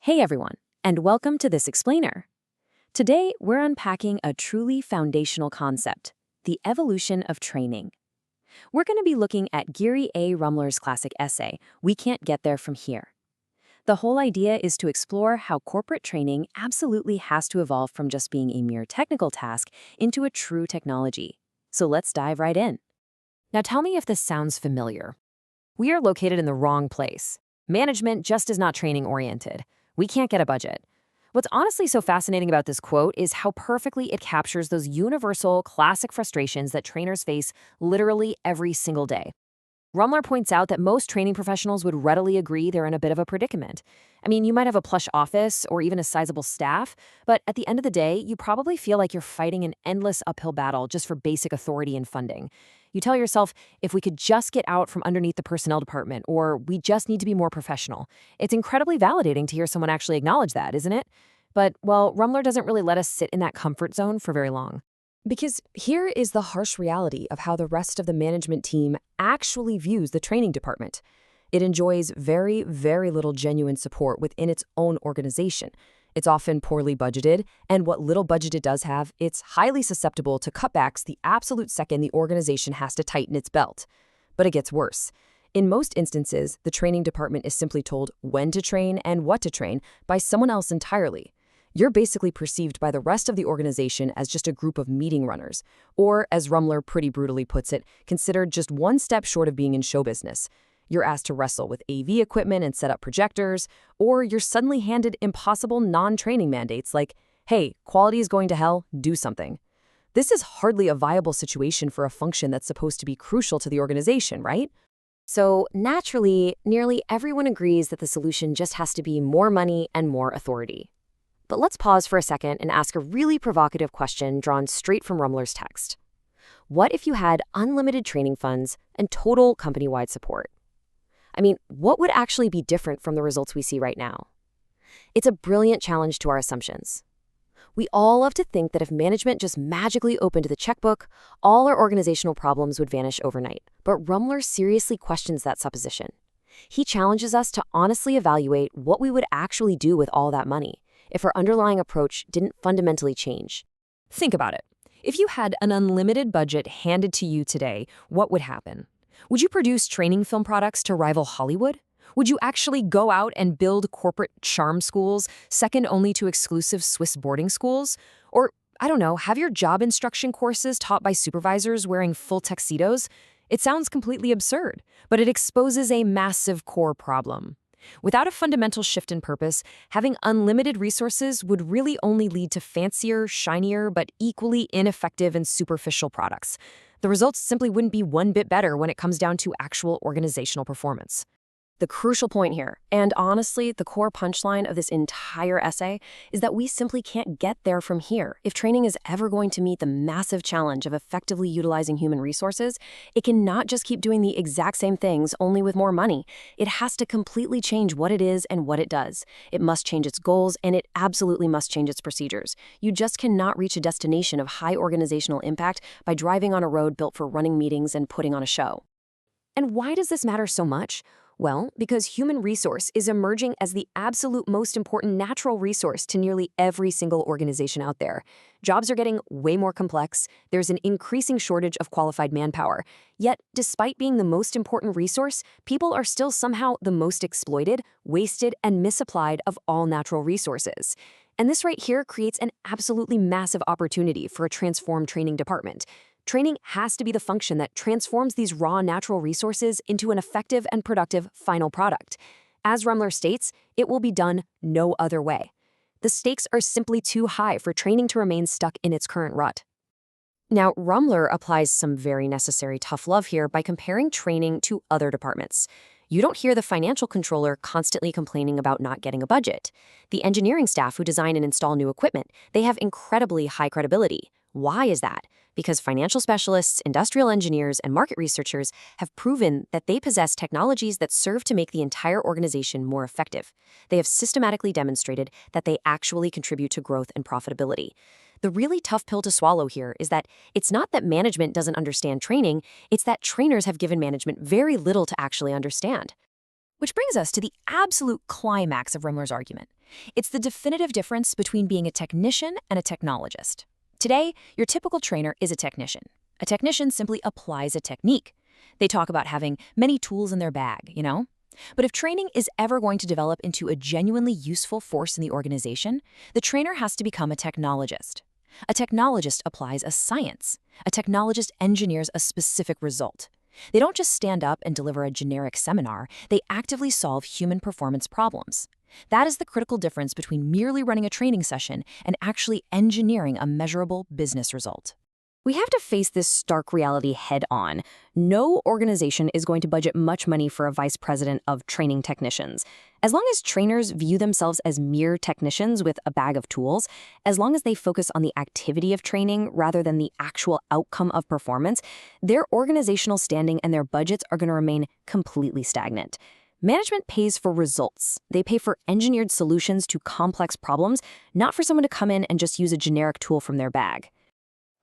Hey everyone, and welcome to this explainer. Today, we're unpacking a truly foundational concept, the evolution of training. We're going to be looking at Geary A. Rummler's classic essay, We Can't Get There From Here. The whole idea is to explore how corporate training absolutely has to evolve from just being a mere technical task into a true technology. So let's dive right in. Now tell me if this sounds familiar. We are located in the wrong place. Management just is not training-oriented. We can't get a budget. What's honestly so fascinating about this quote is how perfectly it captures those universal, classic frustrations that trainers face literally every single day. Rummler points out that most training professionals would readily agree they're in a bit of a predicament. I mean, you might have a plush office or even a sizable staff, but at the end of the day, you probably feel like you're fighting an endless uphill battle just for basic authority and funding. You tell yourself, if we could just get out from underneath the personnel department, or we just need to be more professional. It's incredibly validating to hear someone actually acknowledge that, isn't it? But, well, Rummler doesn't really let us sit in that comfort zone for very long. Because here is the harsh reality of how the rest of the management team actually views the training department. It enjoys very, very little genuine support within its own organization. It's often poorly budgeted, and what little budget it does have, it's highly susceptible to cutbacks the absolute second the organization has to tighten its belt. But it gets worse. In most instances, the training department is simply told when to train and what to train by someone else entirely. You're basically perceived by the rest of the organization as just a group of meeting runners, or, as Rummler pretty brutally puts it, considered just one step short of being in show business. You're asked to wrestle with AV equipment and set up projectors, or you're suddenly handed impossible non-training mandates like, hey, quality is going to hell, do something. This is hardly a viable situation for a function that's supposed to be crucial to the organization, right? So, naturally, nearly everyone agrees that the solution just has to be more money and more authority. But let's pause for a second and ask a really provocative question drawn straight from Rummler's text. What if you had unlimited training funds and total company-wide support? I mean, what would actually be different from the results we see right now? It's a brilliant challenge to our assumptions. We all love to think that if management just magically opened the checkbook, all our organizational problems would vanish overnight. But Rummler seriously questions that supposition. He challenges us to honestly evaluate what we would actually do with all that money if our underlying approach didn't fundamentally change. Think about it. If you had an unlimited budget handed to you today, what would happen? Would you produce training film products to rival Hollywood? Would you actually go out and build corporate charm schools, second only to exclusive Swiss boarding schools? Or, I don't know, have your job instruction courses taught by supervisors wearing full tuxedos? It sounds completely absurd, but it exposes a massive core problem. Without a fundamental shift in purpose, having unlimited resources would really only lead to fancier, shinier, but equally ineffective and superficial products. The results simply wouldn't be one bit better when it comes down to actual organizational performance. The crucial point here, and honestly, the core punchline of this entire essay, is that we simply can't get there from here. If training is ever going to meet the massive challenge of effectively utilizing human resources, it cannot just keep doing the exact same things, only with more money. It has to completely change what it is and what it does. It must change its goals, and it absolutely must change its procedures. You just cannot reach a destination of high organizational impact by driving on a road built for running meetings and putting on a show. And why does this matter so much? Well, because human resource is emerging as the absolute most important natural resource to nearly every single organization out there. Jobs are getting way more complex. There's an increasing shortage of qualified manpower. Yet, despite being the most important resource, people are still somehow the most exploited, wasted, and misapplied of all natural resources. And this right here creates an absolutely massive opportunity for a transformed training department. Training has to be the function that transforms these raw natural resources into an effective and productive final product. As Rummler states, it will be done no other way. The stakes are simply too high for training to remain stuck in its current rut. Now, Rummler applies some very necessary tough love here by comparing training to other departments. You don't hear the financial controller constantly complaining about not getting a budget. The engineering staff who design and install new equipment, they have incredibly high credibility. Why is that? Because financial specialists, industrial engineers, and market researchers have proven that they possess technologies that serve to make the entire organization more effective. They have systematically demonstrated that they actually contribute to growth and profitability. The really tough pill to swallow here is that it's not that management doesn't understand training, it's that trainers have given management very little to actually understand. Which brings us to the absolute climax of Rummler's argument. It's the definitive difference between being a technician and a technologist. Today, your typical trainer is a technician. A technician simply applies a technique. They talk about having many tools in their bag. But if training is ever going to develop into a genuinely useful force in the organization, the trainer has to become a technologist. A technologist applies a science. A technologist engineers a specific result. They don't just stand up and deliver a generic seminar, they actively solve human performance problems. That is the critical difference between merely running a training session and actually engineering a measurable business result. We have to face this stark reality head-on. No organization is going to budget much money for a vice president of training technicians. As long as trainers view themselves as mere technicians with a bag of tools, as long as they focus on the activity of training rather than the actual outcome of performance, their organizational standing and their budgets are going to remain completely stagnant. Management pays for results. They pay for engineered solutions to complex problems, not for someone to come in and just use a generic tool from their bag.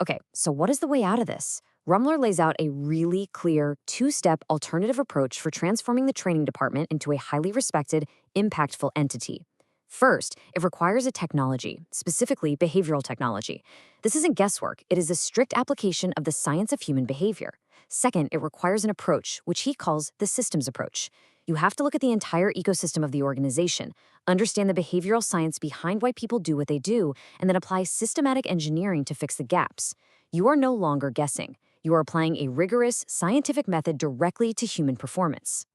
Okay, so what is the way out of this? Rummler lays out a really clear, two-step alternative approach for transforming the training department into a highly respected, impactful entity. First, it requires a technology, specifically behavioral technology. This isn't guesswork, it is a strict application of the science of human behavior. Second, it requires an approach, which he calls the systems approach. You have to look at the entire ecosystem of the organization, understand the behavioral science behind why people do what they do, and then apply systematic engineering to fix the gaps. You are no longer guessing. You are applying a rigorous, scientific method directly to human performance.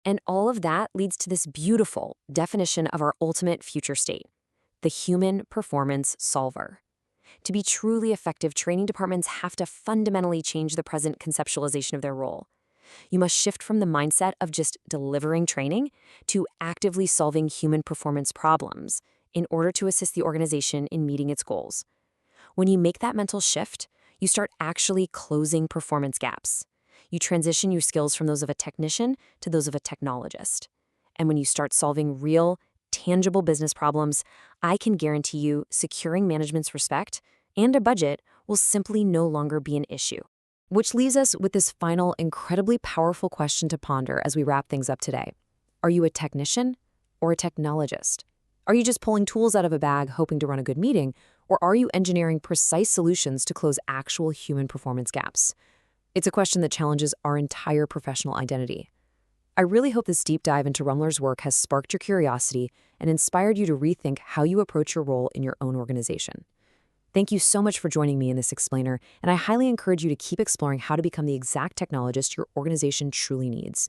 And all of that leads to this beautiful definition of our ultimate future state, the human performance solver. To be truly effective, training departments have to fundamentally change the present conceptualization of their role. You must shift from the mindset of just delivering training to actively solving human performance problems in order to assist the organization in meeting its goals. When you make that mental shift, you start actually closing performance gaps. You transition your skills from those of a technician to those of a technologist. And when you start solving real, tangible business problems, I can guarantee you securing management's respect and a budget will simply no longer be an issue. Which leaves us with this final, incredibly powerful question to ponder as we wrap things up today. Are you a technician or a technologist? Are you just pulling tools out of a bag hoping to run a good meeting, or are you engineering precise solutions to close actual human performance gaps? It's a question that challenges our entire professional identity. I really hope this deep dive into Rummler's work has sparked your curiosity and inspired you to rethink how you approach your role in your own organization. Thank you so much for joining me in this explainer, and I highly encourage you to keep exploring how to become the exact technologist your organization truly needs.